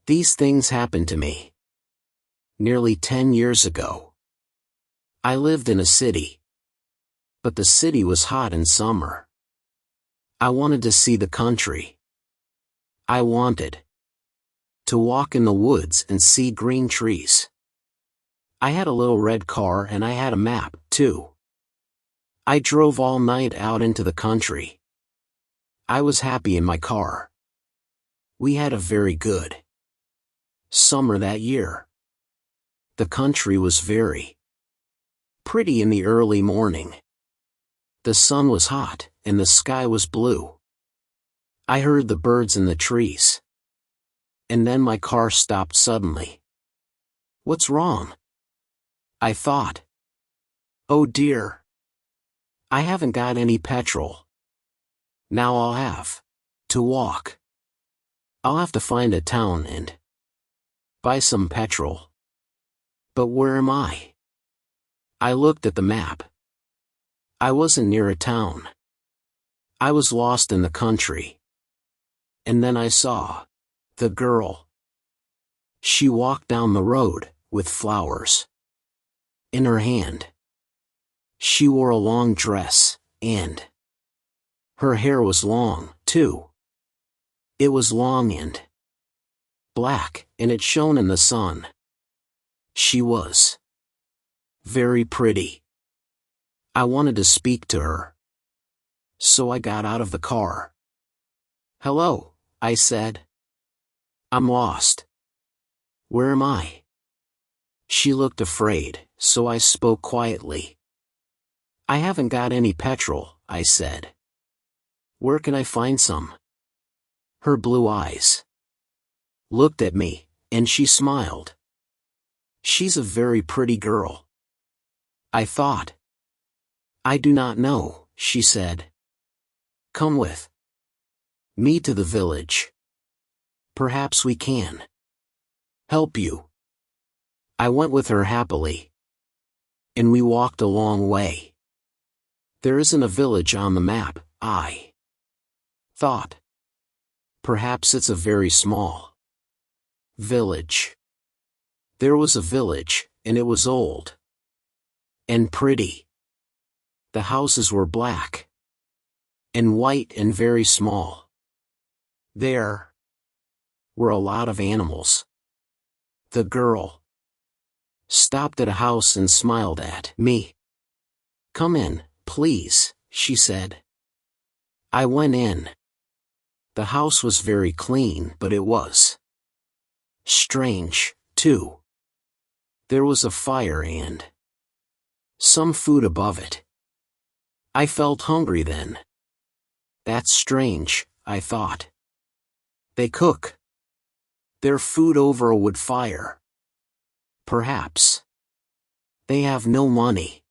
These things happened to me nearly 10 years ago. I lived in a city, but the city was hot in summer. I wanted to see the country. I wanted to walk in the woods and see green trees. I had a little red car and I had a map, too. I drove all night out into the country. I was happy in my car. We had a very good summer that year. The country was very pretty in the early morning. The sun was hot, and the sky was blue. I heard the birds in the trees. And then my car stopped suddenly. What's wrong? I thought. Oh dear. I haven't got any petrol. Now I'll have to walk. I'll have to find a town and buy some petrol. But where am I? I looked at the map. I wasn't near a town. I was lost in the country. And then I saw the girl. She walked down the road, with flowers in her hand. She wore a long dress, and her hair was long, too. It was long and black, and it shone in the sun. She was very pretty. I wanted to speak to her. So I got out of the car. Hello, I said. I'm lost. Where am I? She looked afraid, so I spoke quietly. I haven't got any petrol, I said. Where can I find some? Her blue eyes looked at me, and she smiled. She's a very pretty girl. I thought. I do not know, she said. Come with me to the village. Perhaps we can help you. I went with her happily. And we walked a long way. There isn't a village on the map, I thought. Perhaps it's a very small village. There was a village, and it was old and pretty. The houses were black and white and very small. There were a lot of animals. The girl stopped at a house and smiled at me. Come in, please, she said. I went in. The house was very clean, but it was strange, too. There was a fire and some food above it. I felt hungry then. That's strange, I thought. They cook their food over a wood fire. Perhaps they have no money.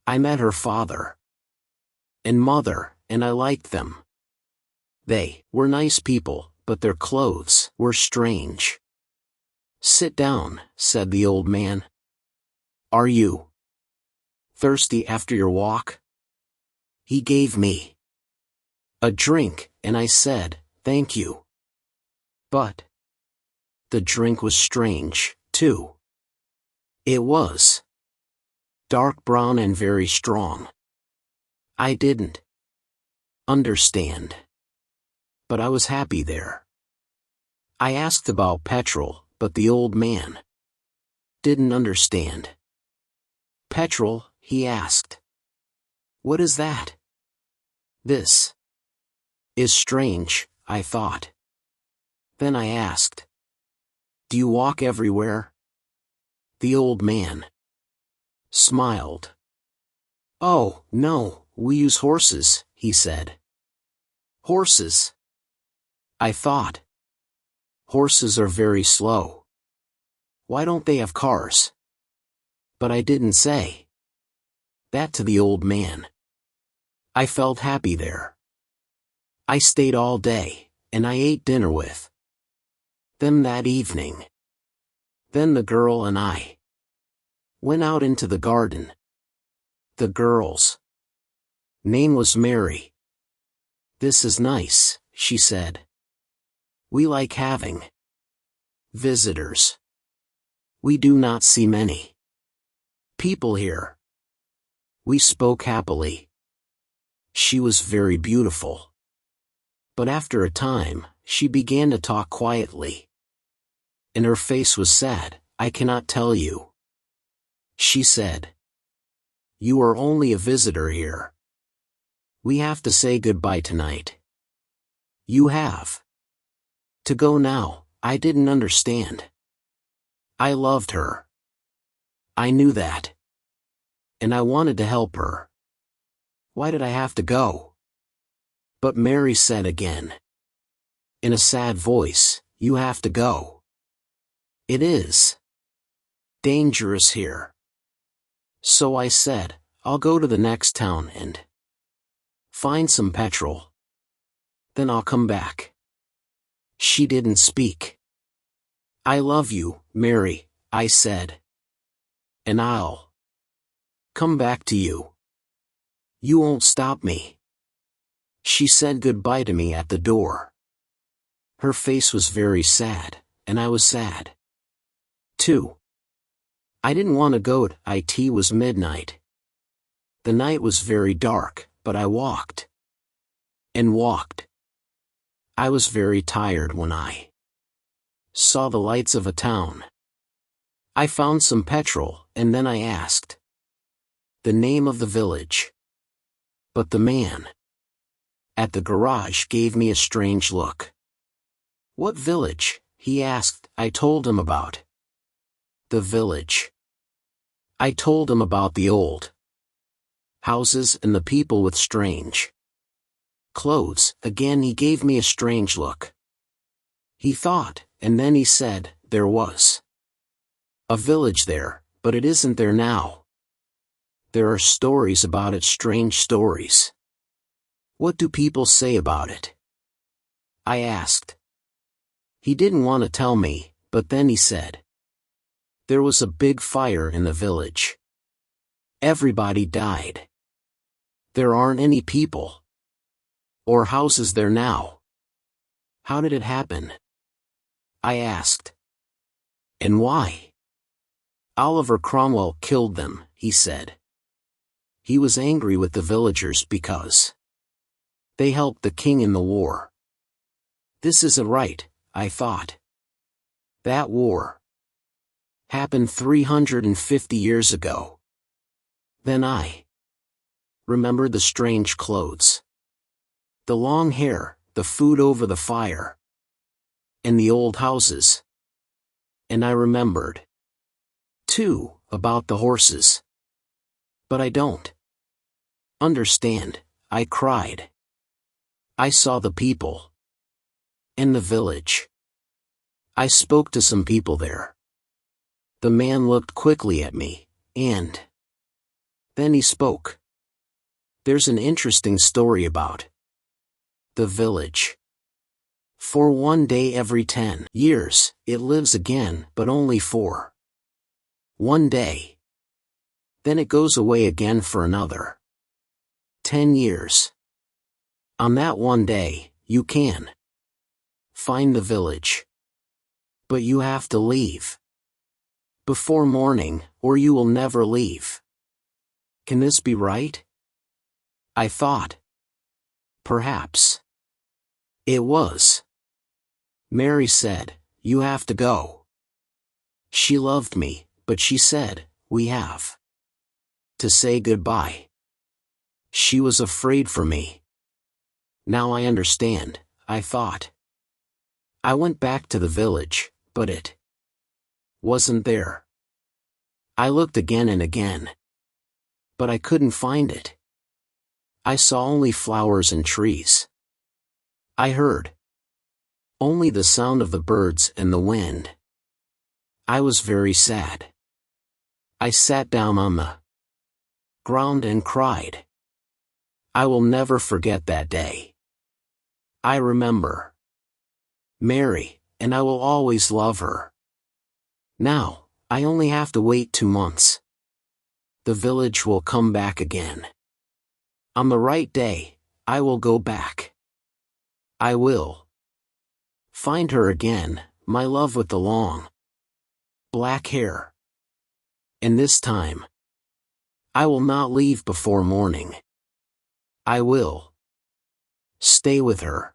I met her father and mother, and I liked them. They were nice people, but their clothes were strange. Sit down, said the old man. Are you thirsty after your walk? He gave me a drink, and I said, thank you. But the drink was strange, too. It was dark brown and very strong. I didn't understand. But I was happy there. I asked about petrol, but the old man didn't understand. Petrol, he asked. What is that? This is strange, I thought. Then I asked, do you walk everywhere? The old man smiled. Oh, no, we use horses, he said. Horses? I thought. Horses are very slow. Why don't they have cars? But I didn't say that to the old man. I felt happy there. I stayed all day, and I ate dinner with them that evening. Then the girl and I went out into the garden. The girl's name was Mary. This is nice, she said. We like having Visitors. We do not see many people here. We spoke happily. She was very beautiful. But after a time, she began to talk quietly. And her face was sad. I cannot tell you. She said, "You are only a visitor here. We have to say goodbye tonight. You have to go now." I didn't understand. I loved her. I knew that. And I wanted to help her. Why did I have to go? But Mary said again, in a sad voice, "You have to go. It is dangerous here." So I said, "I'll go to the next town and find some petrol. Then I'll come back." She didn't speak. "I love you, Mary," I said. "And I'll come back to you. You won't stop me." She said goodbye to me at the door. Her face was very sad, and I was sad too. I didn't want to go. It was midnight. The night was very dark, but I walked and walked. I was very tired when I saw the lights of a town. I found some petrol, and then I asked the name of the village. But the man at the garage gave me a strange look. "What village?" he asked. I told him about the village. I told him about the old houses and the people with strange clothes. Again he gave me a strange look. He thought, and then he said, "There was a village there, but it isn't there now. There are stories about it, strange stories." "What do people say about it?" I asked. He didn't want to tell me, but then he said, "There was a big fire in the village. Everybody died. There aren't any people or houses there now." "How did it happen?" I asked. "And why?" "Oliver Cromwell killed them," he said. "He was angry with the villagers because they helped the king in the war." This isn't right, I thought. That war happened 350 years ago. Then I remembered the strange clothes, the long hair, the food over the fire, and the old houses. And I remembered, too, about the horses. But I don't understand, I cried. I saw the people in the village. I spoke to some people there. The man looked quickly at me, and then he spoke. "There's an interesting story about the village. For one day every 10 years, it lives again, but only for one day. Then it goes away again for another 10 years. On that one day, you can find the village. But you have to leave before morning, or you will never leave. Can this be right?" I thought. Perhaps it was. Mary said, "You have to go." She loved me, but she said, "We have to say goodbye." She was afraid for me. Now I understand, I thought. I went back to the village, but it wasn't there. I looked again and again, but I couldn't find it. I saw only flowers and trees. I heard only the sound of the birds and the wind. I was very sad. I sat down on the ground and cried. I will never forget that day. I remember Mary, and I will always love her. Now, I only have to wait 2 months. The village will come back again. On the right day, I will go back. I will find her again, My love with the long, black hair. And this time, I will not leave before morning. I will stay with her.